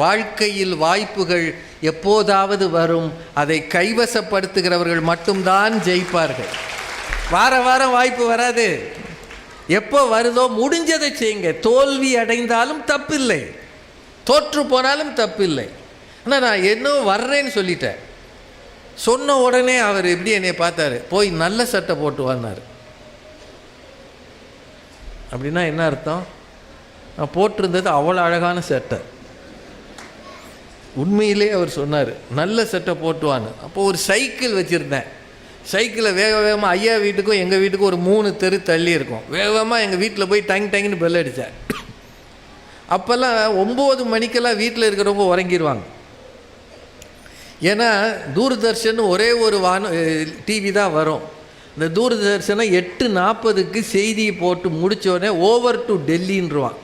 வாழ்க்கையில் வாய்ப்புகள் எப்போதாவது வரும். அதை கைவசப்படுத்துகிறவர்கள் மட்டும்தான் ஜெயிப்பார்கள். வார வாரம் வாய்ப்பு வராது. எப்போ வருதோ முடிஞ்சதை செய்யுங்க. தோல்வி அடைந்தாலும் தப்பில்லை, தோற்று போனாலும் தப்பில்லை. ஆனால் நான் இன்னும் வர்றேன்னு சொல்லிட்டேன். சொன்ன உடனே அவர் எப்படி என்னை பார்த்தாரு, போய் நல்ல சட்டை போட்டு வந்தார். அப்படின்னா என்ன அர்த்தம்? நான் போட்டிருந்தது அவ்வளோ அழகான சட்டை. உண்மையிலே அவர் சொன்னார் நல்ல சட்டை போட்டுவான்னு. அப்போ ஒரு சைக்கிள் வச்சுருந்தேன். சைக்கிளை வேக வேகமாக ஐயா வீட்டுக்கும் எங்கள் வீட்டுக்கும் ஒரு 3 தெரு தள்ளி இருக்கும். வேகமாக எங்கள் வீட்டில் போய் டங்குன்னு பெல் அடித்தேன். அப்போல்லாம் 9 மணிக்கெல்லாம் வீட்டில் இருக்கிறவங்க உறங்கிடுவாங்க. ஏன்னா தூர்தர்ஷன் ஒரே ஒரு டிவி தான் வரும். இந்த தூர்தர்ஷனை 8:40 செய்தியை போட்டு முடித்தோடனே ஓவர் டு டெல்லின்றான்.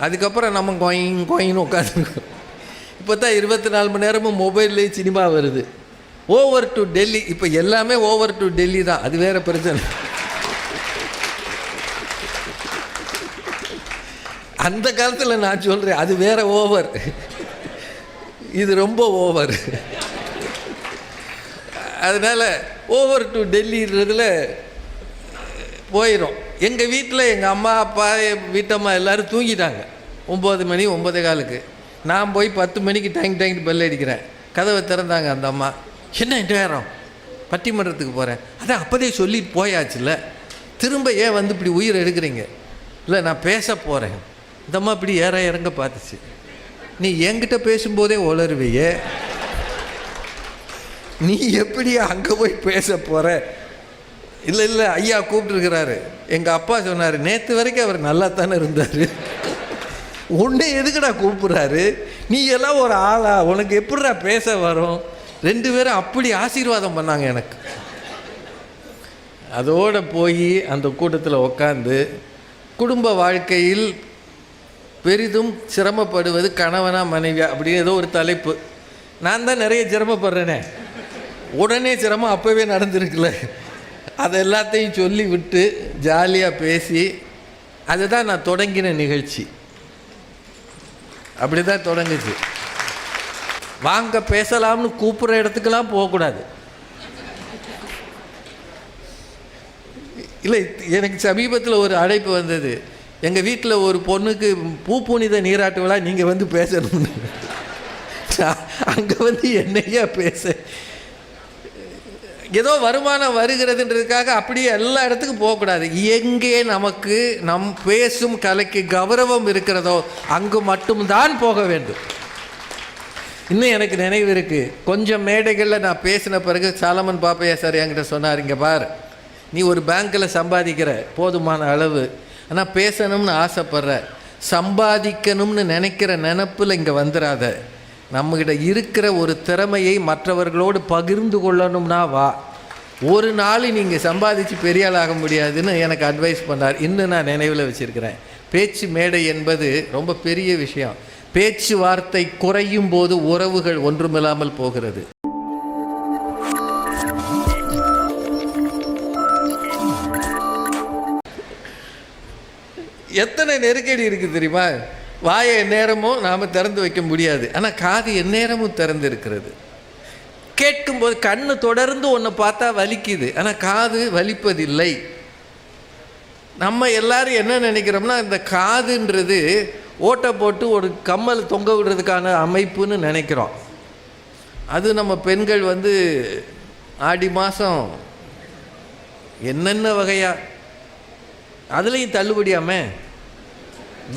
அதுக்கப்புறம் நம்ம கோயின்னு உட்காந்துருக்கோம். இப்போ தான் 24 மணி நேரமும் மொபைல்லேயே சினிமா வருது. Over to Delhi. இப்போ எல்லாமே ஓவர் டு டெல்லி தான். அது வேறு பிரச்சனை. அந்த காலத்தில் நான் சொல்கிறேன் அது வேற ஓவர், இது ரொம்ப ஓவர். அதனால் ஓவர் டு டெல்லின்றதில் போயிடும். எங்கள் வீட்டில் எங்கள் அம்மா அப்பா வீட்டம்மா எல்லோரும் தூங்கிட்டாங்க. 9 மணி 9:15. நான் போய் 10 மணிக்கு டேங்க் பெல் அடிக்கிறேன். கதவை திறந்தாங்க அந்த அம்மா. என்ன நேரம்? பட்டிமன்றத்துக்கு போகிறேன். அதான் அப்போதே சொல்லிட்டு போயாச்சுல்ல, திரும்ப ஏன் வந்து இப்படி உயிர் எடுக்கிறீங்க? இல்லை நான் பேச போகிறேன். இந்த அம்மா இப்படி இறங்க பார்த்துச்சு. நீ என்கிட்ட பேசும்போதே உளருவையே, நீ எப்படி அங்கே போய் பேச போகிற? இல்லை ஐயா கூப்பிட்டுருக்கிறாரு. எங்கள் அப்பா சொன்னார், நேற்று வரைக்கும் அவர் நல்லா தானே இருந்தார், உன்னை எதுக்குடா கூப்பிட்றாரு? நீ எல்லாம் ஒரு ஆளா? உனக்கு எப்படிடா பேச வரும்? 2 பேரும் அப்படி ஆசீர்வாதம் பண்ணாங்க எனக்கு. அதோடு போய் அந்த கூட்டத்தில் உட்காந்து குடும்ப வாழ்க்கையில் பெரிதும் சிரமப்படுவது கணவனா மனைவியா அப்படின்னு ஏதோ ஒரு தலைப்பு. நான் தான் நிறைய சிரமப்படுறேனே. உடனே சிரமம் அப்போவே நடந்திருக்குல்ல. அதை எல்லாத்தையும் சொல்லி விட்டு ஜாலியாக பேசி அதுதான் நான் தொடங்கின நிகழ்ச்சி. அப்படி தான் தொடங்குச்சு. வாங்க பேசலாம்னு கூப்பிட்ற இடத்துக்கெல்லாம் போகக்கூடாது. இல்லை, எனக்கு சமீபத்தில் ஒரு அழைப்பு வந்தது. எங்கள் வீட்டில் ஒரு பொண்ணுக்கு பூப்புனித நீராட்டு விழா, நீங்கள் வந்து பேசணும்னு. அங்கே வந்து என்னையா பேச? ஏதோ வருமானம் வருகிறதுன்றதுக்காக அப்படியே எல்லா இடத்துக்கும் போகக்கூடாது. எங்கே நமக்கு நம் பேசும் கலைக்கு கௌரவம் இருக்கிறதோ அங்கு மட்டும்தான் போக வேண்டும். இன்னும் எனக்கு நினைவு இருக்குது, கொஞ்சம் மேடைகளில் நான் பேசின பிறகு சாலமன் பாப்பையா சார் என்கிட்ட சொன்னார், இங்கே பார், நீ ஒரு பேங்க்கில் சம்பாதிக்கிற போதுமான அளவு, ஆனால் பேசணும்னு ஆசைப்படுற, சம்பாதிக்கணும்னு நினைக்கிற நினப்பில் இங்கே வந்துடாத. நம்மகிட்ட இருக்கிற ஒரு திறமையை மற்றவர்களோடு பகிர்ந்து கொள்ளணும்னா வா. ஒரு நாள் நீங்கள் சம்பாதிச்சு பெரிய ஆள் ஆக முடியாதுன்னு எனக்கு அட்வைஸ் பண்ணார். இன்னும் நான் நினைவில் வச்சுருக்கிறேன். பேச்சு மேடை என்பது ரொம்ப பெரிய விஷயம். பேச்சுவார்த்தை குறையும் போது உறவுகள் ஒன்றுமில்லாமல் போகிறது. எத்தனை நெருக்கடி இருக்குது தெரியுமா? வாயை எந்நேரமும் நாம் திறந்து வைக்க முடியாது, ஆனால் காது எந்நேரமும் திறந்து இருக்கிறது. கேட்கும்போது கண்ணு தொடர்ந்து ஒன்று பார்த்தா வலிக்குது, ஆனால் காது வலிப்பதில்லை. நம்ம எல்லாரும் என்ன நினைக்கிறோம்னா, இந்த காதுன்றது ஓட்டை போட்டு ஒரு கம்மல் தொங்க விடுறதுக்கான அமைப்புன்னு நினைக்கிறோம். அது நம்ம பெண்கள் வந்து ஆடி மாதம் என்னென்ன வகையா அதுலேயும் தள்ளுபடியாமே.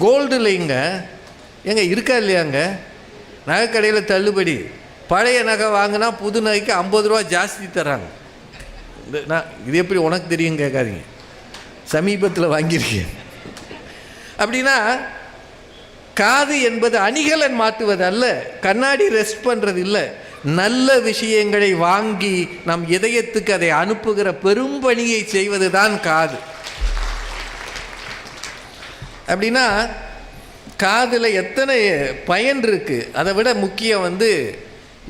கோல்டுலைங்க எங்க இருக்கா இல்லையாங்க? நகை கடையில் தள்ளுபடி. பழைய நகை வாங்கினா புது நகைக்கு 50 ரூபா ஜாஸ்தி தராங்க. நான் இது எப்படி உனக்கு தெரியும் கேட்காதீங்க, சமீபத்தில் வாங்கியிருக்கேன். அப்படின்னா காது என்பது அணிகலன் மாற்றுவது அல்ல, கண்ணாடி ரெஸ்ட் பண்ணுறது இல்லை. நல்ல விஷயங்களை வாங்கி நம் இதயத்துக்கு அதை அனுப்புகிற பெரும்பணியை செய்வது தான் காது. அப்படின்னா காதில் எத்தனை பயன் இருக்குது. அதை விட முக்கியம் வந்து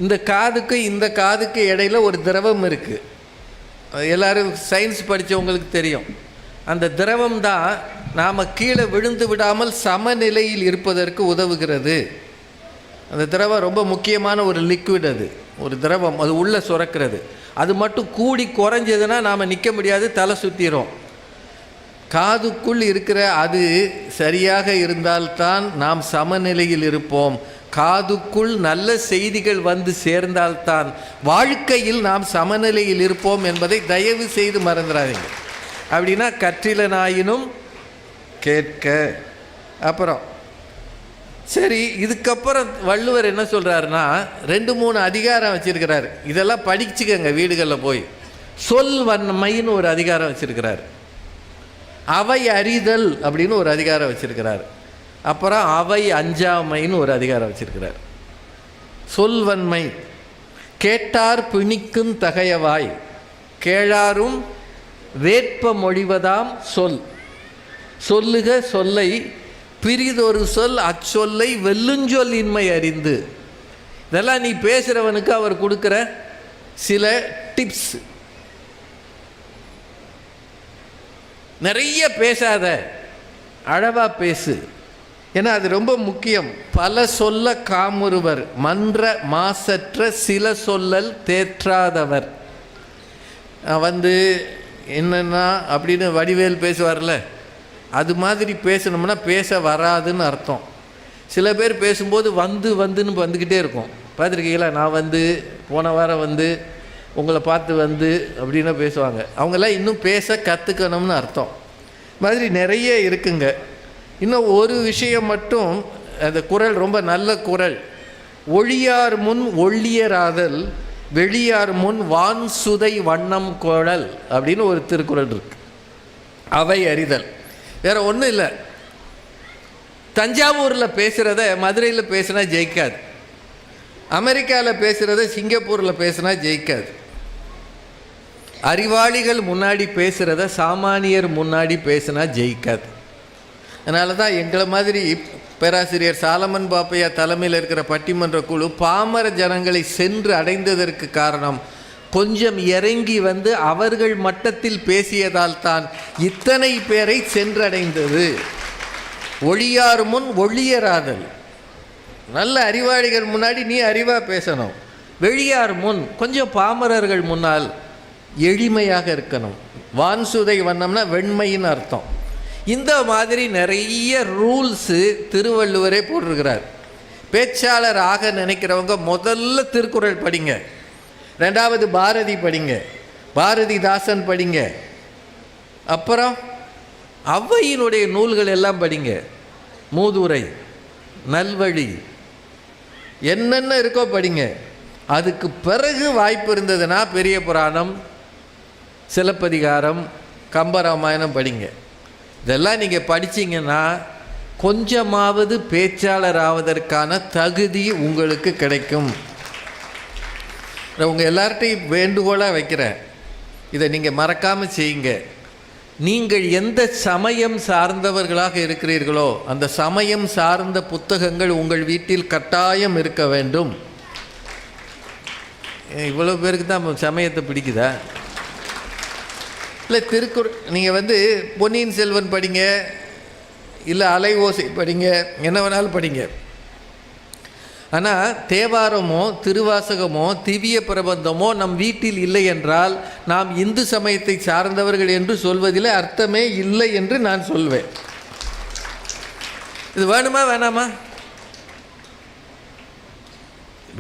இந்த காதுக்கு இந்த காதுக்கு இடையில் ஒரு திரவம் இருக்குது. எல்லோரும் சயின்ஸ் படித்தவங்களுக்கு தெரியும். அந்த திரவம் தான் நாம் கீழே விழுந்து விடாமல் சமநிலையில் இருப்பதற்கு உதவுகிறது. அந்த திரவம் ரொம்ப முக்கியமான ஒரு லிக்விட், அது ஒரு திரவம், அது உள்ளே சுரக்கிறது. அது மட்டும் கூடி குறைஞ்சதுன்னா நாம் நிற்க முடியாது, தலை சுற்றிடும். காதுக்குள் இருக்கிற அது சரியாக இருந்தால்தான் நாம் சமநிலையில் இருப்போம். காதுக்குள் நல்ல செய்திகள் வந்து சேர்ந்தால்தான் வாழ்க்கையில் நாம் சமநிலையில் இருப்போம் என்பதை தயவு செய்து மறந்துடாதீங்க. அப்படின்னா கற்றிலனாயினும் கேட்க. அப்புறம் சரி, இதுக்கப்புறம் வள்ளுவர் என்ன சொல்கிறாருன்னா 2-3 அதிகாரம் வச்சுருக்கிறார். இதெல்லாம் படிச்சுக்கங்க வீடுகளில் போய். சொல் வன்மைன்னு ஒரு அதிகாரம் வச்சுருக்கிறார். அவை அறிதல் அப்படின்னு ஒரு அதிகாரம் வச்சிருக்கிறார். அப்புறம் அவை அஞ்சாமைன்னு ஒரு அதிகாரம் வச்சிருக்கிறார். சொல்வன்மை, கேட்டார் பிணிக்கும் தகையவாய், கேளாரும் வேட்ப மொழிவதாம் சொல். சொல்லுக சொல்லை பிரிதொரு சொல், அச்சொல்லை வெல்லுஞ்சொல் இன்மை அறிந்து. இதெல்லாம் நீ பேசுகிறவனுக்கு அவர் கொடுக்குற சில டிப்ஸ். நிறைய பேசாத, அளவா பேசு, ஏன்னா அது ரொம்ப முக்கியம். பல சொல்ல காமுறுவர், மன்ற மாசற்ற சில சொல்லல் தேற்றாதவர். என்னன்னா அப்படின்னு வடிவேல் பேசுவார்ல, அது மாதிரி பேசணும்னா பேச வராதுன்னு அர்த்தம். சில பேர் பேசும்போது வந்துன்னு வந்துக்கிட்டே இருக்கும். பார்த்துருக்கீங்களா? நான் போன வாரம் உங்களை பார்த்து அப்படின்னு பேசுவாங்க. அவங்கெல்லாம் இன்னும் பேச கற்றுக்கணும்னு அர்த்தம். மாதிரி நிறைய இருக்குங்க. இன்னும் ஒரு விஷயம் மட்டும், அந்த குறள் ரொம்ப நல்ல குறள். ஒளியார் முன் ஒள்ளியராதல், வெளியார் முன் வான் சுதை வண்ணம் கோழல் அப்படின்னு ஒரு திருக்குறள் இருக்கு. அவை அறிதல். வேற ஒன்றும் இல்லை. தஞ்சாவூரில் பேசுகிறத மதுரையில் பேசுனா ஜெயிக்காது. அமெரிக்காவில் பேசுகிறத சிங்கப்பூரில் பேசுனா ஜெயிக்காது. அறிவாளிகள் முன்னாடி பேசுகிறத சாமானியர் முன்னாடி பேசுனா ஜெயிக்காது. அதனால தான் எங்களை மாதிரி பேராசிரியர் சாலமன் பாப்பையா தலைமையில் இருக்கிற பட்டிமன்ற குழு பாமர ஜனங்களை சென்று அடைந்ததற்கு காரணம், கொஞ்சம் இறங்கி அவர்கள் மட்டத்தில் பேசியதால் தான் இத்தனை பேரை சென்றடைந்தது. ஒளியார் முன் ஒள்ளியராதல். நல்ல அறிவாளிகள் முன்னாடி நீ அறிவாக பேசணும். வெளியார் முன், கொஞ்சம் பாமரர்கள் முன்னால் எளிமையாக இருக்கணும். வான்சுதை வண்ணம்னா வெண்மைன்னு அர்த்தம். இந்த மாதிரி நிறைய ரூல்ஸு திருவள்ளுவரே போட்டிருக்கிறார். பேச்சாளர் ஆக நினைக்கிறவங்க முதல்ல திருக்குறள் படிங்க, 2வது பாரதி படிங்க, பாரதிதாசன் படிங்க, அப்புறம் ஔவையினுடைய நூல்கள் எல்லாம் படிங்க. மூதுரை, நல்வழி, என்னென்ன இருக்கோ படிங்க. அதுக்கு பிறகு வாய்ப்பு இருந்ததுன்னா பெரிய புராணம், சிலப்பதிகாரம், கம்பராமாயணம் படிங்க. இதெல்லாம் நீங்கள் படிச்சிங்கன்னா கொஞ்சமாவது பேச்சாளர் ஆவதற்கான தகுதி உங்களுக்கு கிடைக்கும். உங்கள் எல்லார்ட்டையும் வேண்டுகோளாக வைக்கிறேன், இதை நீங்கள் மறக்காமல் செய்யுங்க. நீங்கள் எந்த சமயம் சார்ந்தவர்களாக இருக்கிறீர்களோ அந்த சமயம் சார்ந்த புத்தகங்கள் உங்கள் வீட்டில் கட்டாயம் இருக்க வேண்டும். இவ்வளோ பேருக்கு தான் சமயத்தை பிடிக்குதா? இல்லை, திருக்குறள் நீங்கள் பொன்னியின் செல்வன் படிங்க, இல்லை அலை ஓசை படிங்க, என்ன வேணாலும் படிங்க. ஆனால் தேவாரமோ திருவாசகமோ திவ்ய பிரபந்தமோ நம் வீட்டில் இல்லை என்றால் நாம் இந்து சமயத்தை சார்ந்தவர்கள் என்று சொல்வதில் அர்த்தமே இல்லை என்று நான் சொல்வேன். இது வேணுமா வேணாமா?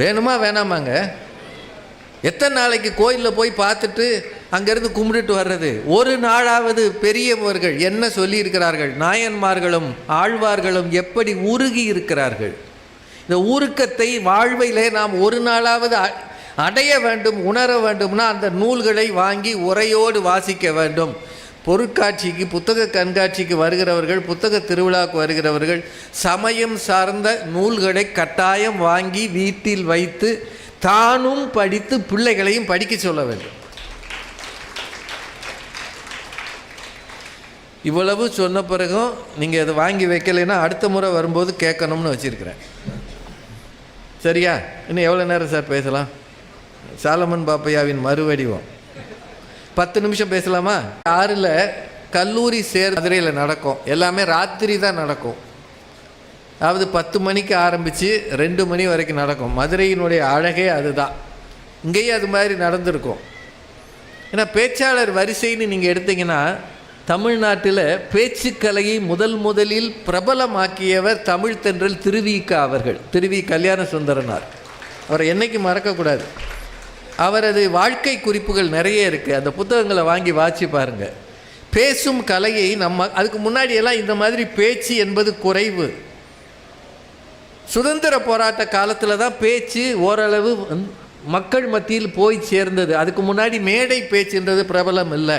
வேணுமா வேணாமாங்க? எத்தனை நாளைக்கு கோயிலில் போய் பார்த்துட்டு அங்கேருந்து கும்பிட்டுட்டு வர்றது? ஒரு நாளாவது பெரியவர்கள் என்ன சொல்லியிருக்கிறார்கள், நாயன்மார்களும் ஆழ்வார்களும் எப்படி உருகி இருக்கிறார்கள். இந்த உருக்கத்தை வாழ்வையிலே நாம் ஒரு நாளாவது அடைய வேண்டும், உணர வேண்டும்னா அந்த நூல்களை வாங்கி உரையோடு வாசிக்க வேண்டும். பொருட்காட்சிக்கு, புத்தக கண்காட்சிக்கு வருகிறவர்கள், புத்தக திருவிழாவுக்கு வருகிறவர்கள் சமயம் சார்ந்த நூல்களை கட்டாயம் வாங்கி வீட்டில் வைத்து தானும் படித்து பிள்ளைகளையும் படிக்க சொல்ல வேண்டும். இவ்வளவு சொன்ன பிறகும் நீங்கள் அதை வாங்கி வைக்கலைன்னா அடுத்த முறை வரும்போது கேட்கணும்னு வச்சுருக்கிறேன். சரியா? இன்னும் எவ்வளோ நேரம் சார் பேசலாம்? சாலமன் பாப்பையாவின் மறுவடிவம் 10 நிமிஷம் பேசலாமா? 6ல் கல்லூரி மதுரையில் நடக்கும். எல்லாமே ராத்திரி தான் நடக்கும். அதாவது 10 மணிக்கு ஆரம்பித்து 2 மணி வரைக்கும் நடக்கும். மதுரையினுடைய அழகே அதுதான். இங்கேயும் அது மாதிரி நடந்திருக்கும். ஏன்னா பேச்சாளர் வரிசைன்னு நீங்கள் எடுத்தீங்கன்னா, தமிழ்நாட்டில் பேச்சுக்கலையை முதலில் பிரபலமாக்கியவர் தமிழ் தென்றல் திருவிக அவர்கள், திருவி கல்யாண சுந்தரனார். அவரை என்றைக்கு மறக்கக்கூடாது. அவரது வாழ்க்கை குறிப்புகள் நிறைய இருக்குது. அந்த புத்தகங்களை வாங்கி வாசி பாருங்கள். பேசும் கலையை அதுக்கு முன்னாடியெல்லாம் இந்த மாதிரி பேச்சு என்பது குறைவு. சுதந்திர போராட்ட காலத்தில் தான் பேச்சு ஓரளவு மக்கள் மத்தியில் போய் சேர்ந்தது. அதுக்கு முன்னாடி மேடை பேச்சுன்றது பிரபலம் இல்லை.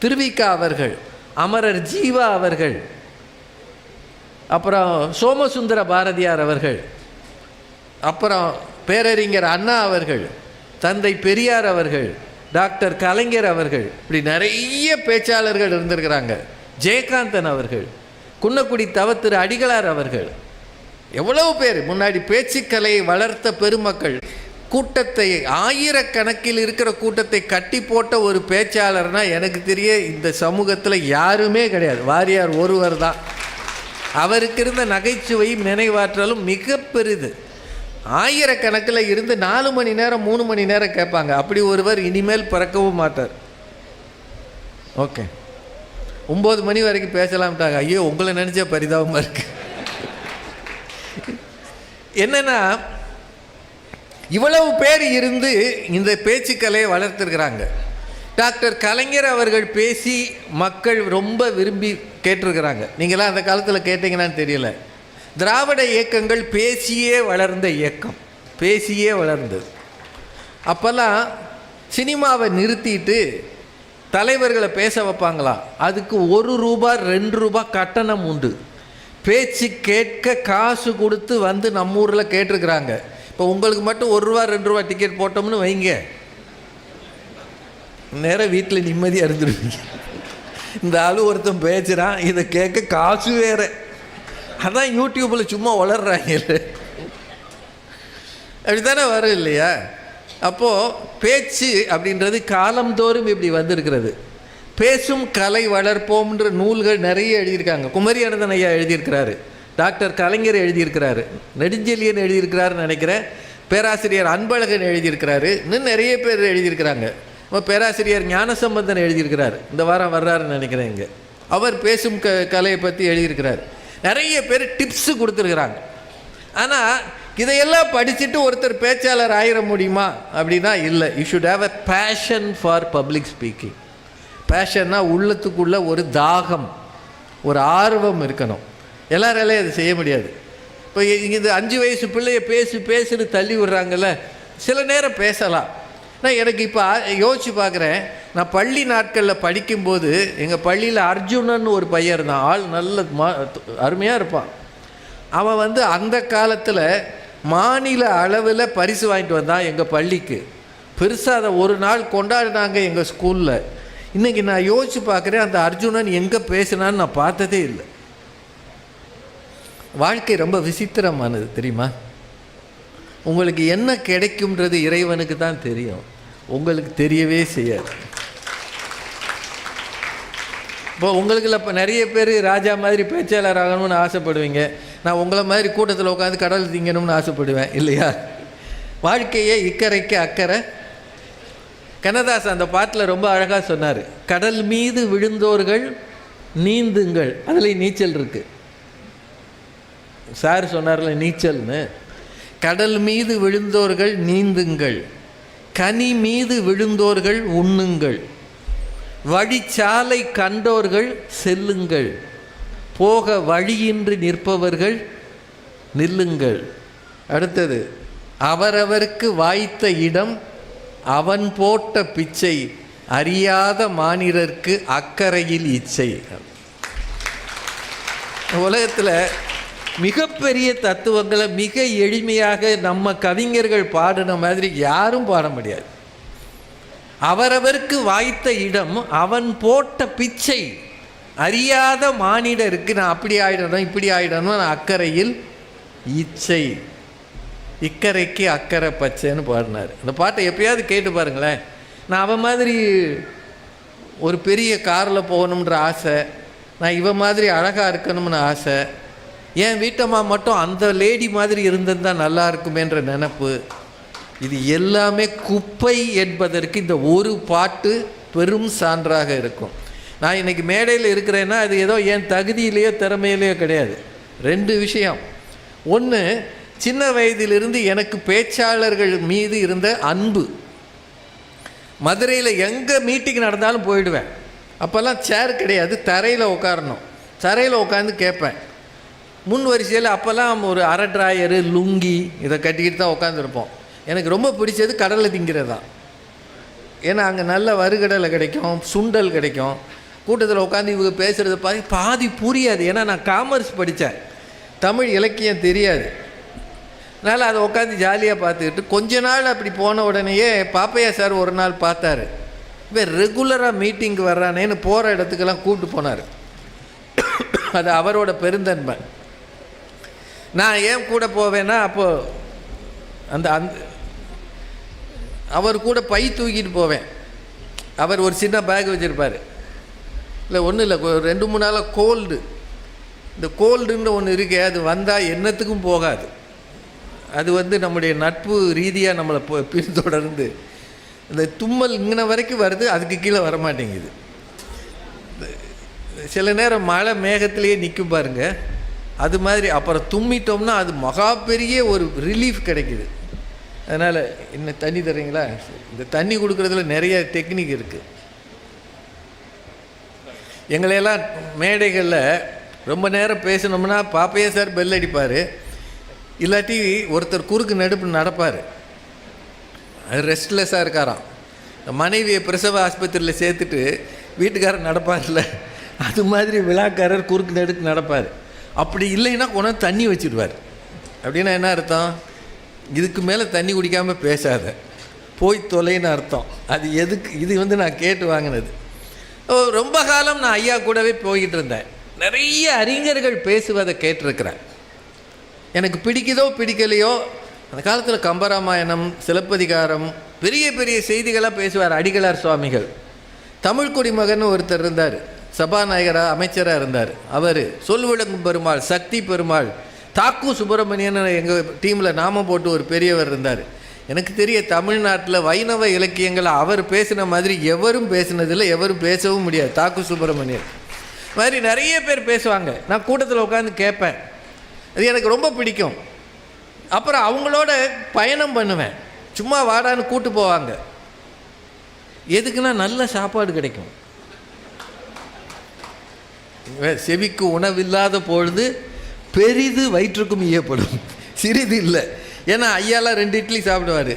திருவிக அவர்கள், அமரர் ஜீவா அவர்கள், அப்புறம் சோமசுந்தர பாரதியார் அவர்கள், அப்புறம் பேரறிஞர் அண்ணா அவர்கள், தந்தை பெரியார் அவர்கள், டாக்டர் கலைஞர் அவர்கள், இப்படி நிறைய பேச்சாளர்கள் இருந்திருக்கிறாங்க. ஜெயகாந்தன் அவர்கள், குன்னக்குடி தவத்திரு அடிகளார் அவர்கள், எவ்வளவு பேர் முன்னாடி பேச்சுக்கலையை வளர்த்த பெருமக்கள். கூட்டத்தை ஆயிரக்கணக்கில் இருக்கிற கூட்டத்தை கட்டி போட்ட ஒரு பேச்சாளர்னா எனக்கு தெரிய இந்த சமூகத்தில் யாருமே கிடையாது. வாரியார் ஒருவர் தான். அவருக்கு இருந்த நகைச்சுவையும் நினைவாற்றலும் மிக பெரிது. ஆயிரக்கணக்கில் இருந்து 4 மணி நேரம் 3 மணி நேரம் கேட்பாங்க. அப்படி ஒருவர் இனிமேல் பிறக்கவும் மாட்டார். ஓகே, 9 மணி வரைக்கும் பேசலாம்ட்டாங்க. ஐயோ, உங்களை நினச்சா பரிதாபமாக இருக்கு. என்னன்னா, இவ்வளவு பேர் இருந்து இந்த பேச்சுக்கலையை வளர்த்துருக்கிறாங்க. டாக்டர் கலைஞர் அவர்கள் பேசி மக்கள் ரொம்ப விரும்பி கேட்டிருக்கிறாங்க. நீங்களாம் அந்த காலத்தில் கேட்டிங்கன்னான்னு தெரியல. திராவிட இயக்கங்கள் பேசியே வளர்ந்த இயக்கம், பேசியே வளர்ந்தது. அப்போல்லாம் சினிமாவை நிறுத்திட்டு தலைவர்களை பேச வைப்பாங்களாம். அதுக்கு ₹1 ₹2 கட்டணம் உண்டு. பேச்சு கேட்க காசு கொடுத்து வந்து நம்ம ஊரில் கேட்டிருக்கிறாங்க. இப்போ உங்களுக்கு மட்டும் ₹1 ₹2 டிக்கெட் போட்டோம்னு வைங்க, நேரம் வீட்டில் நிம்மதியாக இருந்துருவீங்க. இந்த ஆளு ஒருத்தன் பேசுகிறான், இதை கேட்க காசு வேறு. அதான் யூடியூப்பில் சும்மா வளர்றாங்க, அப்படி தானே வரும் இல்லையா? அப்போது பேச்சு அப்படின்றது காலந்தோறும் இப்படி வந்திருக்கிறது. பேசும் கலை வளர்ப்போம்ன்ற நூல்கள் நிறைய எழுதியிருக்காங்க. குமரி அனந்தன் ஐயா எழுதியிருக்கிறாரு, டாக்டர் கலைஞர் எழுதியிருக்கிறாரு, நெடுஞ்செழியன் எழுதியிருக்கிறாருன்னு நினைக்கிறேன், பேராசிரியர் அன்பழகன் எழுதியிருக்கிறாரு, இன்னும் நிறைய பேர் எழுதியிருக்கிறாங்க. பேராசிரியர் ஞானசம்பந்தன் எழுதியிருக்கிறார், இந்த வாரம் வர்றாருன்னு நினைக்கிறேன். இங்கே அவர் பேசும் கலையை பற்றி எழுதியிருக்கிறார். நிறைய பேர் டிப்ஸு கொடுத்துருக்குறாங்க. ஆனால் இதையெல்லாம் படிச்சுட்டு ஒருத்தர் பேச்சாளர் ஆயிட முடியுமா அப்படின்னா இல்லை. You should have a passion for public speaking. பேஷன்னா உள்ளத்துக்குள்ளே ஒரு தாகம், ஒரு ஆர்வம் இருக்கணும். எல்லாராலையும் அதை செய்ய முடியாது. இப்போ இது 5 வயசு பிள்ளைய பேசுன்னு தள்ளி விடுறாங்கல்ல, சில நேரம் பேசலாம். நான் எனக்கு இப்போ யோசித்து பார்க்குறேன். நான் பள்ளி நாட்களில் படிக்கும்போது எங்கள் பள்ளியில் அர்ஜுனன் ஒரு பையன் இருந்தான். ஆள் நல்ல அருமையாக இருப்பான். அவன் அந்த காலத்தில் மாநில அளவில் பரிசு வாங்கிட்டு வந்தான் எங்கள் பள்ளிக்கு. பெருசாக அதை ஒரு நாள் கொண்டாடினாங்க எங்கள் ஸ்கூலில். இன்றைக்கி நான் யோசித்து பார்க்குறேன், அந்த அர்ஜுனன் எங்கே பேசினான்னு நான் பார்த்ததே இல்லை. வாழ்க்கை ரொம்ப விசித்திரமானது தெரியுமா? உங்களுக்கு என்ன கிடைக்கும்ன்றது இறைவனுக்கு தான் தெரியும், உங்களுக்கு தெரியவே செய்யாது. இப்போ உங்களுக்குள்ள இப்போ நிறைய பேர் ராஜா மாதிரி பேச்சாளர் ஆகணும்னு ஆசைப்படுவீங்க. நான் உங்களை மாதிரி கூட்டத்தில் உட்காந்து கடல் திங்கணும்னு ஆசைப்படுவேன் இல்லையா? வாழ்க்கையே இக்கரைக்கு அக்கறை. கண்ணதாசன் அந்த பாட்டில் ரொம்ப அழகாக சொன்னார். கடல் மீது விழுந்தோர்கள் நீந்துங்கள், அதில் நீச்சல் இருக்குது. சார் சொன்னார்ல நீச்சல்னு. கடல் மீது விழுந்தோர்கள் நீந்துங்கள், கனி மீது விழுந்தோர்கள் உண்ணுங்கள், வழிச்சாலை கண்டோர்கள் செல்லுங்கள், போக வழியின்றி நிற்பவர்கள் நில்லுங்கள். அடுத்தது, அவரவருக்கு வாய்த்த இடம் அவன் போட்ட பிச்சை, அறியாத மானிடர்க்கு அக்கறையில் இச்சை. உலகத்தில் மிகப்பெரிய தத்துவங்களை மிக எளிமையாக நம்ம கவிஞர்கள் பாடின மாதிரி யாரும் பாட முடியாது. அவரவருக்கு வாய்த்த இடம் அவன் போட்ட பிச்சை, அறியாத மானிடருக்கு நான் அப்படி ஆயிடணும் இப்படி ஆயிடணும், நான் அக்கறையில் இச்சை, இக்கரைக்கு அக்கறை பச்சைன்னு பாடினார். அந்த பாட்டை எப்பயாவது கேட்டு பாருங்களேன். நான் அவன் மாதிரி ஒரு பெரிய காரில் போகணுன்ற ஆசை, நான் இவன் மாதிரி அழகாக இருக்கணும்னு ஆசை, என் வீட்டம்மா மட்டும் அந்த லேடி மாதிரி இருந்திருந்தால் நல்லா இருக்குமேன்ற நினப்பு, இது எல்லாமே குப்பை என்பதற்கு இந்த ஒரு பாட்டு பெரும் சான்றாக இருக்கும். நான் இன்றைக்கி மேடையில் இருக்கிறேன்னா அது ஏதோ என் தகுதியிலேயோ திறமையிலேயோ கிடையாது. 2 விஷயம். ஒன்று, சின்ன வயதிலிருந்து எனக்கு பேச்சாளர்கள் மீது இருந்த அன்பு. மதுரையில் எங்கே மீட்டிங் நடந்தாலும் போயிடுவேன். அப்போல்லாம் சேர் கிடையாது, தரையில் உட்காரணும். தரையில் உட்காந்து கேட்பேன். முன் வரிசையில் அப்போல்லாம் ஒரு அரை ட்ராயரு லுங்கி இதை கட்டிக்கிட்டு தான் உட்காந்துருப்போம். எனக்கு ரொம்ப பிடிச்சது கடலை திங்கிறது தான். ஏன்னா அங்கே நல்ல வறுகடலை கிடைக்கும், சுண்டல் கிடைக்கும். கூட்டத்தில் உட்காந்து இவங்க பேசுகிறது பாதி புரியாது. ஏன்னா நான் காமர்ஸ் படித்தேன், தமிழ் இலக்கியம் தெரியாது. அதனால் அதை உட்காந்து ஜாலியாக பார்த்துக்கிட்டு கொஞ்ச நாள் அப்படி போன உடனேயே பாப்பையா சார் ஒரு நாள் பார்த்தாரு, இவன் ரெகுலராக மீட்டிங்கு வர்றானேன்னு போகிற இடத்துக்கெல்லாம் கூப்பிட்டு போனார். அது அவரோட பெருந்தன்மை. நான் ஏன் கூட போவேன்னா, அப்போது அந்த அவர் கூட பை தூக்கிட்டு போவேன். அவர் ஒரு சின்ன பேக் வச்சுருப்பார். இல்லை ஒன்றும் இல்லை, 2-3 நாளாக கோல்டு. இந்த கோல்டுன்னு ஒன்று இருக்கே, அது வந்தால் என்னத்துக்கும் போகாது. அது நம்முடைய நட்பு ரீதியாக நம்மளை பின்தொடர்ந்து இந்த தும்மல் இங்கே வரைக்கும் வருது, அதுக்கு கீழே வரமாட்டேங்குது. சில நேரம் மழை மேகத்திலேயே நிற்கும் பாருங்க, அது மாதிரி. அப்புறம் தும்மிட்டோம்னா அது மகா பெரிய ஒரு ரிலீஃப் கிடைக்குது. அதனால் இன்னும் தண்ணி தர்றீங்களா? இந்த தண்ணி கொடுக்குறதுல நிறைய டெக்னிக் இருக்குது. எங்களையெல்லாம் மேடைகளில் ரொம்ப நேரம் பேசணும்னா பாப்பையா சார் பெல் அடிப்பார், இல்லாட்டி ஒருத்தர் குறுக்கு நடுப்பு நடப்பார். அது ரெஸ்ட்லெஸ்ஸாக இருக்காராம். மனைவியை பிரசவ ஆஸ்பத்திரியில் சேர்த்துட்டு வீட்டுக்காரர் நடப்பார்ல, அது மாதிரி விழாக்காரர் குறுக்கு நடுக்கு நடப்பார். அப்படி இல்லைன்னா கொண்டாந்து தண்ணி வச்சுடுவார். அப்படின்னா என்ன அர்த்தம்? இதுக்கு மேலே தண்ணி குடிக்காமல் பேசாத, போய் தொலைன்னு அர்த்தம். அது எதுக்கு? இது நான் கேட்டு வாங்கினது. ரொம்ப காலம் நான் ஐயா கூடவே போய்கிட்டு இருந்தேன். நிறைய அறிஞர்கள் பேசுவதை கேட்டிருக்கிறேன். எனக்கு பிடிக்குதோ பிடிக்கலையோ, அந்த காலத்தில் கம்பராமாயணம், சிலப்பதிகாரம், பெரிய பெரிய செய்திகளாக பேசுவார் அடிகளார் சுவாமிகள். தமிழ் குடிமகன் ஒருத்தர் இருந்தார், சபாநாயகராக அமைச்சராக இருந்தார். அவர் சொல்விளங்கும் பெருமாள், சக்தி பெருமாள், தாக்கு சுப்பிரமணியன் எங்கள் டீமில் நாமம் போட்டு ஒரு பெரியவர் இருந்தார். எனக்கு தெரிய தமிழ்நாட்டில் வைணவ இலக்கியங்களை அவர் பேசின மாதிரி எவரும் பேசினதில்லை, எவரும் பேசவும் முடியாது. தாக்கு சுப்பிரமணியன் மாதிரி நிறைய பேர் பேசுவாங்க. நான் கூட்டத்தில் உட்காந்து கேட்பேன், அது எனக்கு ரொம்ப பிடிக்கும். அப்புறம் அவங்களோட பயணம் பண்ணுவேன். சும்மா வாடான்னு கூட்டு போவாங்க. எதுக்குன்னா நல்ல சாப்பாடு கிடைக்கும். செவிக்கு உணவில்லாத பொழுது பெரிது வயிற்றுக்கும் ஈயப்படும், சிறிது இல்லை. ஏன்னா ஐயாலாம் 2 இட்லி சாப்பிடுவார்,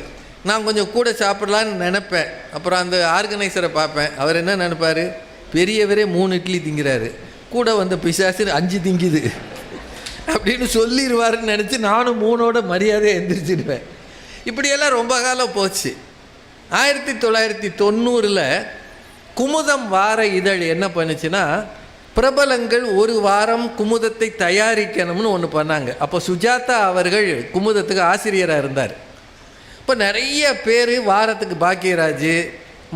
நான் கொஞ்சம் கூட சாப்பிடலான்னு நினைப்பேன். அப்புறம் அந்த ஆர்கனைசரை பார்ப்பேன், அவர் என்ன நினைப்பார், பெரியவரே 3 இட்லி திங்கிறாரு, கூட வந்த பிசாசு 5 திங்குது அப்படின்னு சொல்லிடுவாருன்னு நினச்சி நானும் 3ஓட மரியாதையை எந்திரிச்சிடுவேன். இப்படியெல்லாம் ரொம்ப காலம் போச்சு. 1990 குமுதம் வார இதழ் என்ன பண்ணுச்சுன்னா, பிரபலங்கள் ஒரு வாரம் குமுதத்தை தயாரிக்கணும்னு ஒன்று பண்ணாங்க. அப்போ சுஜாதா அவர்கள் குமுதத்துக்கு ஆசிரியராக இருந்தார். இப்போ நிறைய பேர் வாரத்துக்கு பாக்கியராஜ்,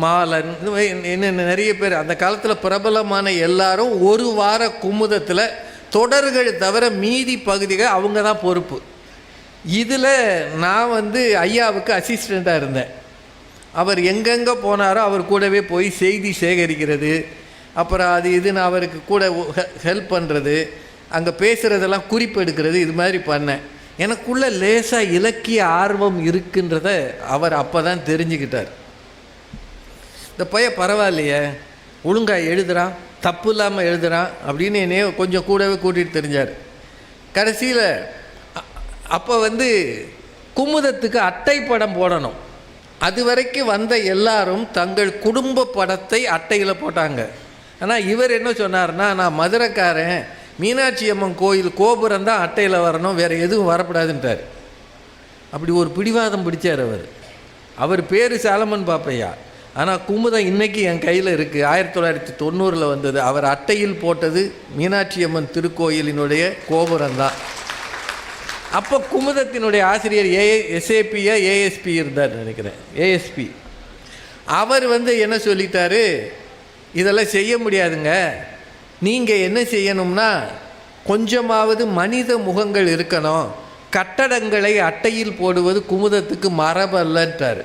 மாலன், இன்னும் நிறைய பேர் அந்த காலத்தில் பிரபலமான எல்லாரும் ஒரு வார குமுதத்தில் தொடர்கள் தவிர மீதி பகுதிகள் அவங்க தான் பொறுப்பு. இதில் நான் ஐயாவுக்கு அசிஸ்டண்ட்டாக இருந்தேன். அவர் எங்கெங்கே போனாரோ அவர் கூடவே போய் செய்தி சேகரிக்கிறது, அப்புறம் அது இதுன்னு அவருக்கு கூட ஹெல்ப் பண்ணுறது, அங்கே பேசுகிறதெல்லாம் குறிப்பு எடுக்கிறது, இது மாதிரி பண்ணேன். எனக்குள்ளே லேசாக இலக்கிய ஆர்வம் இருக்குன்றத அவர் அப்போ தான் தெரிஞ்சுக்கிட்டார். இந்த பையன் பரவாயில்லையே, ஒழுங்காக எழுதுகிறான், தப்பு இல்லாமல் எழுதுகிறான் அப்படின்னு என்னையே கொஞ்சம் கூடவே கூட்டிகிட்டு தெரிஞ்சார். கடைசியில் அப்போ குமுதத்துக்கு அட்டை படம் போடணும். அது வரைக்கும் வந்த எல்லாரும் தங்கள் குடும்ப படத்தை அட்டையில் போட்டாங்க. ஆனால் இவர் என்ன சொன்னார்னா, நான் மதுரைக்காரன், மீனாட்சி அம்மன் கோயில் கோபுரம் தான் அட்டையில் வரணும், வேறு எதுவும் வரக்கூடாதுன்ட்டார். அப்படி ஒரு பிடிவாதம் பிடிச்சார் அவர். அவர் பேர் சாலமன் பாப்பையா, ஆனால் குமுதம் இன்றைக்கி என் கையில் இருக்குது. 1990 வந்தது. அவர் அட்டையில் போட்டது மீனாட்சி அம்மன் திருக்கோயிலினுடைய கோபுரம் தான். அப்போ குமுதத்தினுடைய ஆசிரியர் எஸ்ஏபியா ஏஎஸ்பி இருந்தார் நினைக்கிறேன், ஏஎஸ்பி. அவர் என்ன சொல்லிட்டாரு, இதெல்லாம் செய்ய முடியாதுங்க. நீங்கள் என்ன செய்யணும்னா கொஞ்சமாவது மனித முகங்கள் இருக்கணும். கட்டடங்களை அட்டையில் போடுவது குமுதத்துக்கு மரபல்லன்ட்டார்.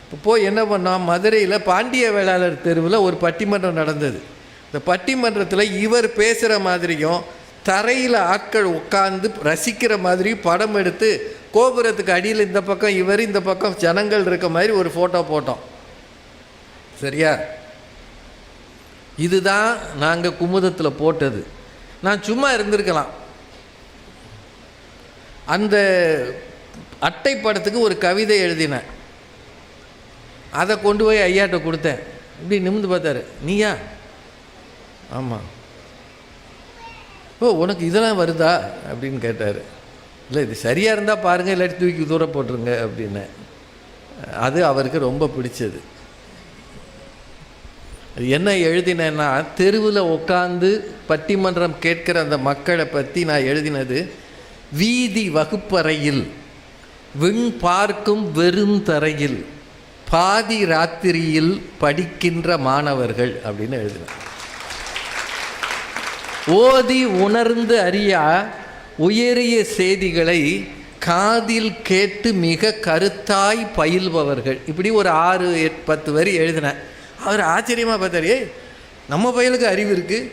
இப்போ போய் என்ன பண்ணோம், மதுரையில் பாண்டிய வேளாளர் தெருவில் ஒரு பட்டிமன்றம் நடந்தது. இந்த பட்டிமன்றத்தில் இவர் பேசுகிற மாதிரியும் தரையில் ஆட்கள் உட்கார்ந்து ரசிக்கிற மாதிரி படம் எடுத்து கோபுரத்துக்கு அடியில் இந்த பக்கம் இவர் இந்த பக்கம் ஜனங்கள் இருக்க மாதிரி ஒரு ஃபோட்டோ போட்டோம். சரியா? இதுதான் நாங்கள் குமுதத்தில் போட்டது. நான் சும்மா இருந்திருக்கலாம். அந்த அட்டை படத்துக்கு ஒரு கவிதை எழுதினேன். அதை கொண்டு போய் ஐயாட்ட கொடுத்தேன். இப்படி நிமிந்து பார்த்தாரு. நீயா? ஆமாம். ஓ, உனக்கு இதெல்லாம் வருதா அப்படின்னு கேட்டார். இல்லை, இது சரியாக இருந்தால் பாருங்கள், இல்லாட்டி தூக்கி தூரம் போட்டுருங்க அப்படின்னு. அது அவருக்கு ரொம்ப பிடிச்சது. என்ன எழுதினேன்னா, தெருவில் உட்காந்து பட்டிமன்றம் கேட்கிற அந்த மக்களை பற்றி நான் எழுதினது, வீதி வகுப்பறையில் விண் பார்க்கும் வெறும் தரையில் பாதி ராத்திரியில் படிக்கின்ற மாணவர்கள் அப்படின்னு எழுதினேன். ஓதி உணர்ந்து அறியா உயரிய செய்திகளை காதில் கேட்டு மிக கருத்தாய் பயில்பவர்கள். இப்படி ஒரு 6-10 வரி எழுதினேன். அவர் ஆச்சரியமாக பார்த்தாரு. நம்ம பையலுக்கு அறிவு இருக்குது,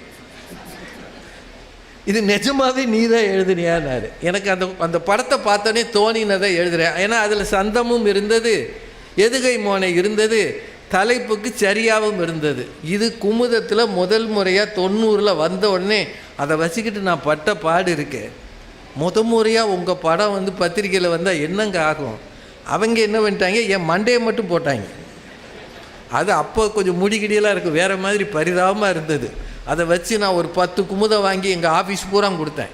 இது நிஜமாகவே நீ தான் எழுதுனியான்னாரு. எனக்கு அந்த படத்தை பார்த்தோன்னே தோணினதை எழுதுகிறேன். ஏன்னா அதில் சந்தமும் இருந்தது, எதுகை மோனை இருந்தது, தலைப்புக்கு சரியாகவும் இருந்தது. இது குமுதத்தில் முதல் முறையாக 90 வந்த உடனே அதை வச்சுக்கிட்டு நான் பட்ட பாடு இருக்கேன். முறையாக உங்கள் படம் பத்திரிக்கையில் வந்தால் என்னங்க ஆகும்? அவங்க என்ன பண்ணிட்டாங்க, என் மண்டையை மட்டும் போட்டாங்க. அது அப்போ கொஞ்சம் முடிகிடியெல்லாம் இருக்குது, வேறு மாதிரி பரிதாபமாக இருந்தது. அதை வச்சு நான் ஒரு 10 குமுதம் வாங்கி எங்கள் ஆஃபீஸ் பூரா கொடுத்தேன்.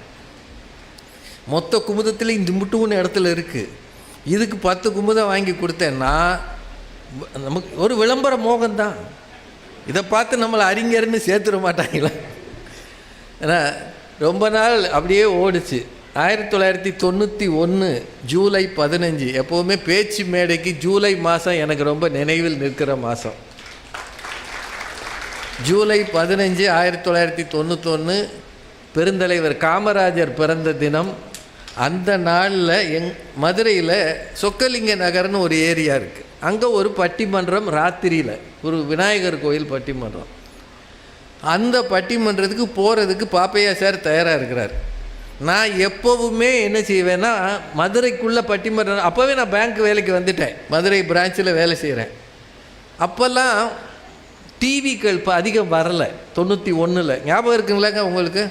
மொத்த குமுதத்தில் இந்த முட்டுன்னு இடத்துல இருக்குது. இதுக்கு 10 குமுதம் வாங்கி கொடுத்தேன்னா நமக்கு ஒரு விளம்பர மோகம்தான். இதை பார்த்து நம்மளை அறிஞர்னு சேர்த்துட மாட்டாங்களா? ஏன்னா ரொம்ப நாள் அப்படியே ஓடிச்சு. 1991 ஜூலை 15, எப்போவுமே பேச்சு மேடைக்கு ஜூலை மாதம் எனக்கு ரொம்ப நினைவில் நிற்கிற மாதம். ஜூலை 15, 1991 பெருந்தலைவர் காமராஜர் பிறந்த தினம். அந்த நாளில் மதுரையில் சொக்கலிங்க நகர்னு ஒரு ஏரியா இருக்குது. அங்கே ஒரு பட்டிமன்றம் ராத்திரியில், ஒரு விநாயகர் கோயில் பட்டிமன்றம். அந்த பட்டிமன்றத்துக்கு போகிறதுக்கு பாப்பையா சார் தயாராக இருக்கிறார். நான் எப்போவுமே என்ன செய்வேன்னா, மதுரைக்குள்ளே பட்டிமன்றம், அப்போவே நான் பேங்க் வேலைக்கு வந்துட்டேன், மதுரை பிரான்ச்சில் வேலை செய்கிறேன். அப்போல்லாம் டிவிக்கள் இப்போ அதிகம் வரலை. 91 ஞாபகம் இருக்குங்களாங்க உங்களுக்கு?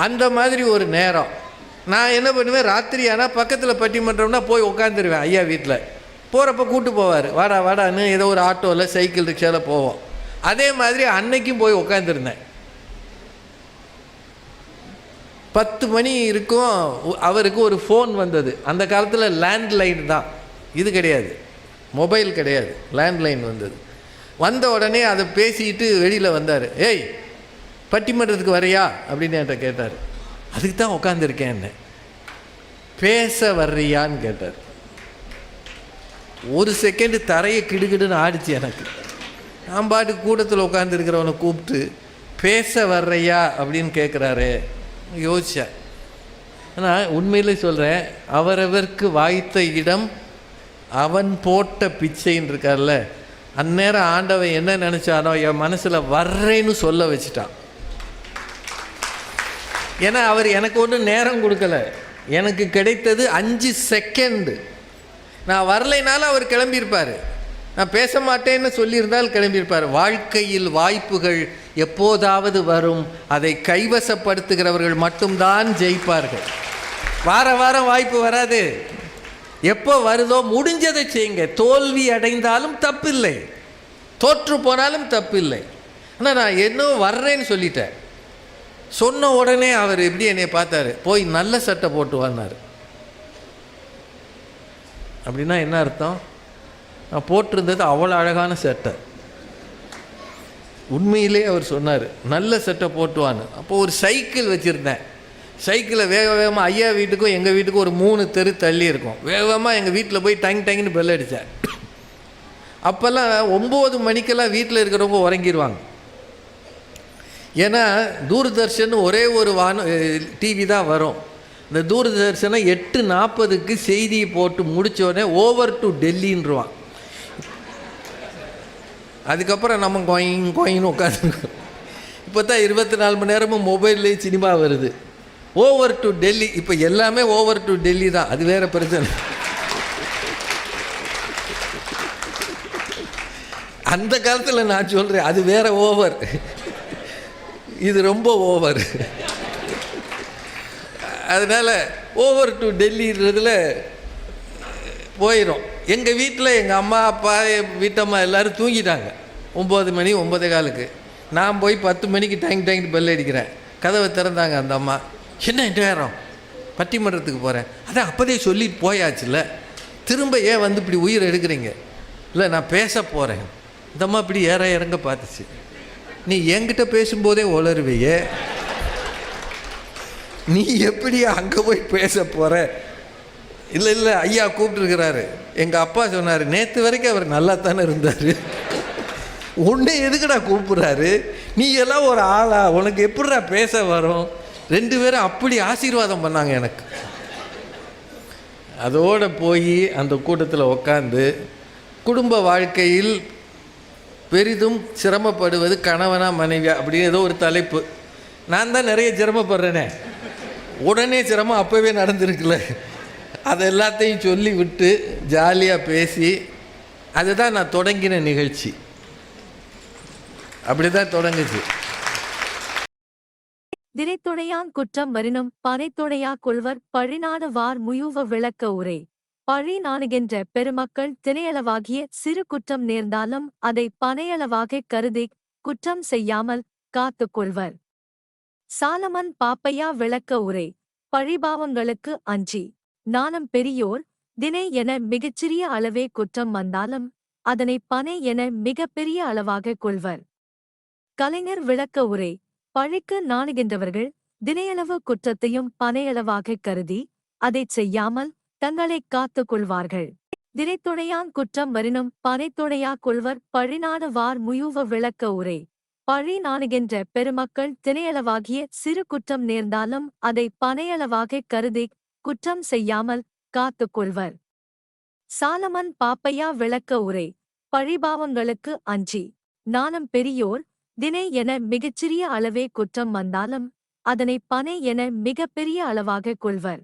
அந்த மாதிரி ஒரு நேரம் நான் என்ன பண்ணுவேன், ராத்திரி ஆனால் பக்கத்தில் பட்டிமன்றம்னா போய் உட்காந்துருவேன். ஐயா வீட்டில் போகிறப்ப கூப்பிட்டு போவார், வாடா வாடான்னு ஏதோ ஒரு ஆட்டோவில் சைக்கிள் ரிக்ஷாவில் போவோம். அதே மாதிரி அன்னைக்கும் போய் உட்காந்துருந்தேன். 10 மணி இருக்கும். அவருக்கு ஒரு ஃபோன் வந்தது. அந்த காலத்தில் லேண்ட்லைன் தான், இது கிடையாது, மொபைல் கிடையாது, லேண்ட்லைன் வந்தது. வந்த உடனே அதை பேசிட்டு வெளியில் வந்தார். ஏய், பட்டிமன்றத்துக்கு வரையா அப்படின்னு என்கிட்ட கேட்டார். அதுக்கு தான் உட்காந்துருக்கேன். என்ன பேச வர்றியான்னு கேட்டார். ஒரு செகண்டு தரையை கிடுகிடுன்னு ஆடிச்சு எனக்கு. நான் பாட்டு கூட்டத்தில் உட்காந்துருக்கிறவனை கூப்பிட்டு பேச வர்றையா அப்படின்னு கேட்குறாரு. யோசிச்சேன். ஆனால் உண்மையிலே சொல்கிறேன், அவரவருக்கு வாய்த்த இடம் அவன் போட்ட பிச்சைன்னு இருக்கார்ல, அந்நேரம் ஆண்டவன் என்ன நினச்சானோ என் மனசில் வர்றேன்னு சொல்ல வச்சுட்டான். ஏன்னா அவர் எனக்கு ஒன்றும் நேரம் கொடுக்கல, எனக்கு கிடைத்தது 5 செகண்டு. நான் வரலைனாலும் அவர் கிளம்பியிருப்பார், நான் பேச மாட்டேன்னு சொல்லியிருந்தால் கிளம்பியிருப்பார். வாழ்க்கையில் வாய்ப்புகள் எப்போதாவது வரும், அதை கைவசப்படுத்துகிறவர்கள் மட்டும்தான் ஜெயிப்பார்கள். வாரம் வாய்ப்பு வராது. எப்போ வருதோ முடிஞ்சதை செய்யுங்க. தோல்வி அடைந்தாலும் தப்பில்லை, தோற்று போனாலும் தப்பில்லை. ஆனால் நான் இன்னும் வர்றேன்னு சொல்லிட்டேன். சொன்ன உடனே அவர் எப்படி என்னை பார்த்தாரு, போய் நல்ல சட்டை போட்டு வந்தார். அப்படின்னா என்ன அர்த்தம்? நான் போட்டிருந்தது அவ்வளோ அழகான சட்டை. உண்மையிலே அவர் சொன்னார் நல்ல சட்டை போட்டுவான்னு. அப்போ ஒரு சைக்கிள் வச்சுருந்தேன். சைக்கிளை வேகமாக ஐயா வீட்டுக்கும் எங்கள் வீட்டுக்கும் ஒரு 3 தெரு தள்ளி இருக்கும். வேகமாக எங்கள் வீட்டில் போய் டங்குன்னு பெல் அடித்தேன். அப்போல்லாம் 9 மணிக்கெல்லாம் வீட்டில் இருக்கிறவங்க உறங்கிடுவாங்க. ஏன்னா தூர்தர்ஷன் ஒரே ஒரு டிவி தான் வரும். இந்த தூர்தர்ஷனை 8:40க்கு செய்தியை போட்டு முடித்தோடனே ஓவர் டு டெல்லின்றான். அதுக்கப்புறம் நம்ம கோயின்னு உட்காந்து இப்போ தான் 24 மணி நேரமும் மொபைல்லேயே சினிமா வருது. Over to Delhi. இப்போ எல்லாமே ஓவர் டு டெல்லி தான். அது வேறு பிரச்சனை. அந்த காலத்தில் நான் சொல்கிறேன், அது வேற ஓவர், இது ரொம்ப ஓவர். அதனால் ஓவர் டு டெல்லின்றதில் போயிடும். எங்கள் வீட்டில் எங்கள் அம்மா அப்பா வீட்டம்மா எல்லோரும் தூங்கிட்டாங்க 9 மணி 9:15க்கு. நான் போய் 10 மணிக்கு டைம் பெல் அடிக்கிறேன். கதவை திறந்தாங்க அந்த அம்மா. என்ன நேரம்? பட்டிமன்றத்துக்கு போகிறேன். அதான் அப்போதே சொல்லிட்டு போயாச்சுல்ல, திரும்ப ஏன் வந்து இப்படி உயிர் எடுக்கிறீங்க? இல்லை நான் பேச போகிறேன். இந்த அம்மா இப்படி இறங்க பார்த்துச்சு. நீ என்கிட்ட பேசும்போதே உளருவையே, நீ எப்படி அங்கே போய் பேச போகிற? இல்லை ஐயா கூப்பிட்டுருக்கிறாரு. எங்கள் அப்பா சொன்னார், நேற்று வரைக்கும் அவர் நல்லா தானே இருந்தார், உன்னை எதுக்குடா கூப்பிட்றாரு? நீ எல்லாம் ஒரு ஆளா? உனக்கு எப்படிடா பேச வரும்? 2 பேரும் அப்படி ஆசீர்வாதம் பண்ணாங்க எனக்கு. அதோடு போய் அந்த கூட்டத்தில் உட்காந்து, குடும்ப வாழ்க்கையில் பெரிதும் சிரமப்படுவது கணவனா மனைவியா அப்படின்னு ஏதோ ஒரு தலைப்பு. நான் தான் நிறைய சிரமப்படுறேனே, உடனே சிரமம் அப்போவே நடந்திருக்குல்ல, அதை எல்லாத்தையும் சொல்லி விட்டு ஜாலியாக பேசி, அதுதான் நான் தொடங்கின நிகழ்ச்சி. அப்படிதான் தொடங்குச்சு. திரைத்துணையான் குற்றம் வரினும் பனைத்துணையா கொள்வர் பழிநாடு வார் முயூவ விளக்க உரை. பழி நாணுகின்ற பெருமக்கள் தினையளவாகிய சிறு குற்றம் நேர்ந்தாலும் அதை பனையளவாகக் கருதி குற்றம் செய்யாமல் காத்துக் கொள்வர். சாலமன் பாப்பையா விளக்க உரை. பழிபாவங்களுக்கு அஞ்சி நாணம் பெரியோர். தினை என மிகச்சிறிய அளவே குற்றம் வந்தாலும் அதனை பனை என மிகப் பெரிய அளவாகக் கொள்வர். கலைஞர் விளக்க உரை. பழிக்கு நாணுகின்றவர்கள் தினையளவு குற்றத்தையும் பனையளவாகக் கருதி அதைச் செய்யாமல் தங்களைக் காத்துக் கொள்வார்கள். தினைத்துணையான் குற்றம் வரினும் பனைத்துணையா கொள்வர் பழிநாடு வார் முயூவ விளக்க உரை. பழி நாணுகின்ற பெருமக்கள் தினையளவாகிய சிறு குற்றம் நேர்ந்தாலும் அதை பனையளவாகக் கருதி குற்றம் செய்யாமல் காத்துக் கொள்வர். சாலமன் பாப்பையா விளக்க உரை. பழிபாவங்களுக்கு அஞ்சி நாணம் பெரியோர். தினை என மிகச்சிறிய அளவே குற்றம் வந்தாலும் அதனை பனை என மிகப் பெரிய அளவாகக் கொள்வர்.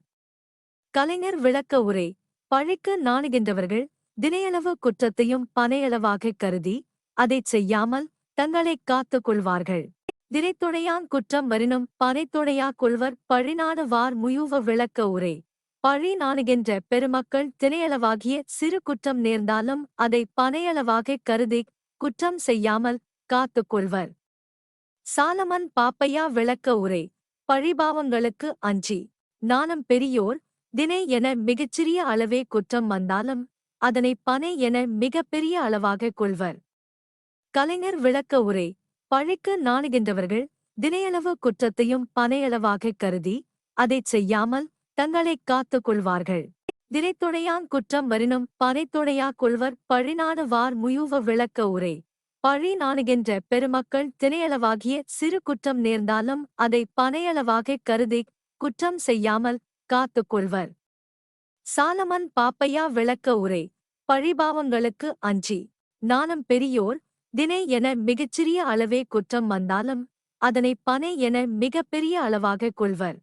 கலைஞர் விளக்க உரை. பழிக்கு நாணுகின்றவர்கள் தினையளவு குற்றத்தையும் பனையளவாகக் கருதி அதைச் செய்யாமல் தங்களைக் காத்துக் கொள்வார்கள். தினைத்துணையான் குற்றம் வரினும் பனைத்துணையா கொள்வர் பழிநாடு வார் முயூவ விளக்க உரை. பழி நாணுகின்ற பெருமக்கள் தினையளவாகிய சிறு குற்றம் நேர்ந்தாலும் அதை பனையளவாகக் கருதி குற்றம் செய்யாமல் காத்துக் கொள்வர். சாலமன் பாப்பையா விளக்க உரை. பழிபாவங்களுக்கு அஞ்சி நாணம் பெரியோர். தினை என மிகச்சிறிய அளவே குற்றம் வந்தாலும் அதனை பனை என மிகப் பெரிய அளவாகக் கொள்வர். கலைஞர் விளக்க உரை. பழிக்கு நாணுகின்றவர்கள் தினையளவு குற்றத்தையும் பனையளவாகக் கருதி அதைச் செய்யாமல் தங்களைக் காத்துக் கொள்வார்கள். தினைத்துணையான் குற்றம் வரினும் பனைத்துணையா கொள்வர் பழிநாடு வார் முயூவ விளக்க உரை. பழி நாணுகின்ற பெருமக்கள் தினையளவாகிய சிறு குற்றம் நேர்ந்தாலும் அதை பனையளவாகக் கருதி குற்றம் செய்யாமல் காத்துக் கொள்வர். சாலமன் பாப்பையா விளக்க உரை. பழிபாவங்களுக்கு அஞ்சி நாணம் பெரியோர். தினை என மிகச்சிறிய அளவே குற்றம் வந்தாலும் அதனை பனை என மிகப் பெரிய அளவாகக் கொள்வர்.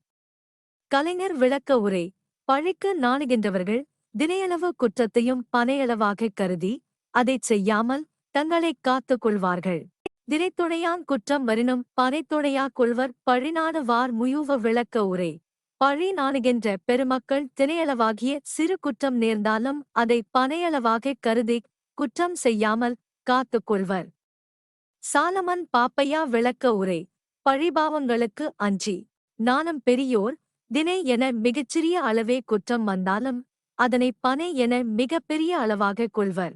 கலைஞர் விளக்க உரை. பழிக்கு நாணுகின்றவர்கள் தினையளவு குற்றத்தையும் பனையளவாகக் கருதி அதைச் செய்யாமல் தங்களைக் காத்துக் கொள்வார்கள். தினைத்துணையான் குற்றம் வரினும் பனைத்துணையா கொள்வர் பழிநாடு வார் முயூவ விளக்க உரை. பழி நாணுகின்ற பெருமக்கள் தினையளவாகிய சிறு குற்றம் நேர்ந்தாலும் அதை பனையளவாகக் கருதி குற்றம் செய்யாமல் காத்துக் கொள்வர். சாலமன் பாப்பையா விளக்க உரை. பழிபாவங்களுக்கு அஞ்சி நாணம் பெரியோர். தினை என மிகச்சிறிய அளவே குற்றம் வந்தாலும் அதனை பனை என மிகப் பெரிய அளவாகக் கொள்வர்.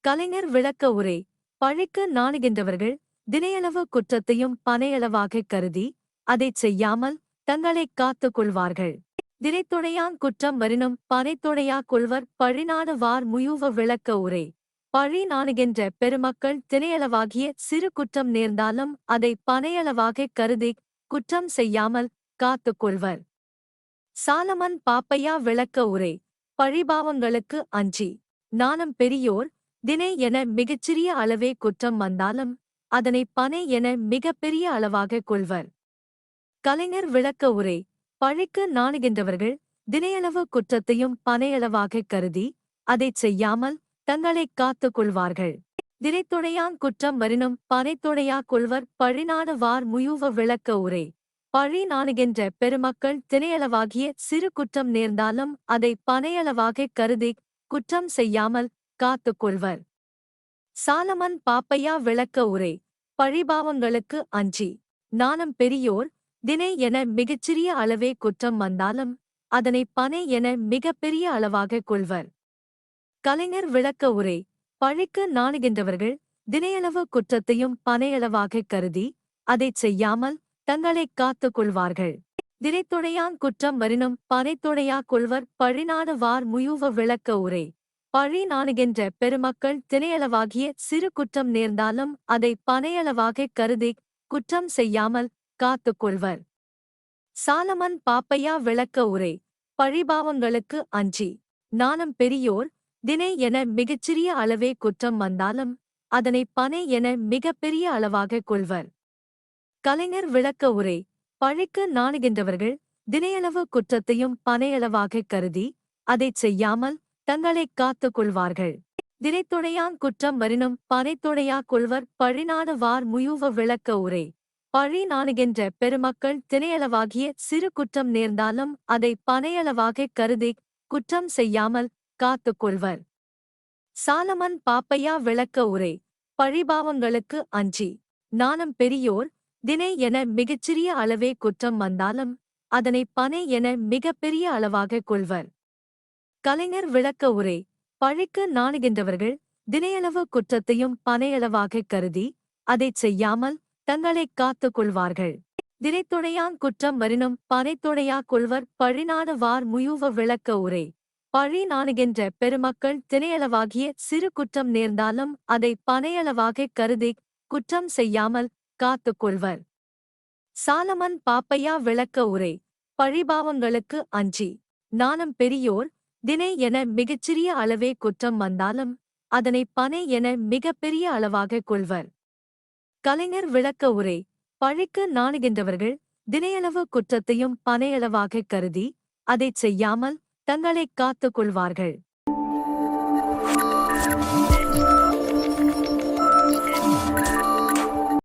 கலைஞர் விளக்க உரை. பழிக்கு நாணுகின்றவர்கள் தினையளவு குற்றத்தையும் பனையளவாகக் கருதி அதைச் செய்யாமல் தங்களைக் காத்துக் கொள்வார்கள். தினைத்துணையான் குற்றம் வரினும் பனைத்துணையா கொள்வர் பழிநாடு வார் முயூவ விளக்க உரை. பழி நாணுகின்ற பெருமக்கள் தினையளவாகிய சிறு குற்றம் நேர்ந்தாலும் அதை பனையளவாகக் கருதி குற்றம் செய்யாமல் காத்துக் கொள்வர். சாலமன் பாப்பையா விளக்க உரை. பழிபாவங்களுக்கு அஞ்சி நாணம் பெரியோர் தினை என மிகச்சிறிய அளவே குற்றம் வந்தாலும் அதனை பனை என மிகப் பெரிய அளவாகக் கொள்வர். கலைஞர் விளக்க உரை. பழிக்கு நாணுகின்றவர்கள் தினையளவு குற்றத்தையும் பனையளவாகக் கருதி அதைச் செய்யாமல் தங்களைக் காத்துக் கொள்வார்கள். தினைத்துணையான் குற்றம் வரினும் பனைத்துணையா கொள்வர் பழிநாடு வார் முயூவ விளக்க உரை. பழி நாணுகின்ற பெருமக்கள் தினையளவாகிய சிறு குற்றம் நேர்ந்தாலும் அதை பனையளவாகக் கருதி குற்றம் செய்யாமல் காத்துக் கொள்வர். சாலமன் பாப்பையா விளக்க உரை. பழிபாவங்களுக்கு அஞ்சி நாணம் பெரியோர் தினை என மிகச்சிறிய அளவே குற்றம் வந்தாலும் அதனை பனை என மிகப் பெரிய அளவாகக் கொள்வர். கலைஞர் விளக்க உரை. பழிக்கு நாணுகின்றவர்கள் தினையளவு குற்றத்தையும் பனையளவாகக் கருதி அதைச் செய்யாமல் தங்களைக் காத்துக் கொள்வார்கள். தினைத்துணையான் குற்றம் வரினும் பனைத்துணையா கொள்வர் பழிநாடு வார் முயூவ விளக்க உரை. பழி நாணுகின்ற பெருமக்கள் தினையளவாகிய சிறு குற்றம் நேர்ந்தாலும் அதை பனையளவாகக் கருதி குற்றம் செய்யாமல் காத்துக் கொள்வர். சாலமன் பாப்பையா விளக்க உரை. பழிபாவங்களுக்கு அஞ்சி நாணம் பெரியோர் தினை என மிகச்சிறிய அளவே குற்றம் வந்தாலும் அதனை பனை என மிகப் பெரிய அளவாகக் கொள்வர். கலைஞர் விளக்க உரை. பழிக்கு நாணுகின்றவர்கள் தினையளவு குற்றத்தையும் பனையளவாகக் கருதி அதைச் செய்யாமல் தங்களைக் காத்துக் கொள்வார்கள். தினைத்துணையான் குற்றம் வரினும் பனைத்துணையா கொள்வர் பழிநாடு வார் முயூவ விளக்க உரை. பழி நாணுகின்ற பெருமக்கள் தினையளவாகிய சிறு குற்றம் நேர்ந்தாலும் அதை பனையளவாகக் கருதி குற்றம் செய்யாமல் காத்துக் கொள்வர். சாலமன் பாப்பையா விளக்க உரை. பழிபாவங்களுக்கு அஞ்சி நாணம் பெரியோர் தினை என மிகச்சிறிய அளவே குற்றம் வந்தாலும் அதனை பனை என மிகப் பெரிய அளவாகக் கொள்வர். கலைஞர் விளக்க உரை. பழிக்கு நாணுகின்றவர்கள் தினையளவு குற்றத்தையும் பனையளவாகக் கருதி அதைச் செய்யாமல் தங்களைக் காத்துக் கொள்வார்கள். தினைத்துணையான் குற்றம் வரினும் பனைத்துணையா கொள்வர் பழிநாடு வார் முயூவ விளக்க உரை. பழி நாணுகின்ற பெருமக்கள் தினையளவாகிய சிறு குற்றம் நேர்ந்தாலும் அதை பனையளவாகக் கருதி குற்றம் செய்யாமல் காத்துக் கொள்வர். சாலமன் பாப்பையா விளக்க உரை. பழிபாவங்களுக்கு அஞ்சி நாணம் பெரியோர் தினை என மிகச்சிறிய அளவே குற்றம் வந்தாலும் அதனை பனை என மிகப் பெரிய அளவாகக் கொள்வர். கலைஞர் விளக்க உரை. பழிக்கு நாணுகின்றவர்கள் தினையளவு குற்றத்தையும் பனையளவாகக் கருதி அதைச் செய்யாமல் தங்களைக் காத்துக் கொள்வார்கள்.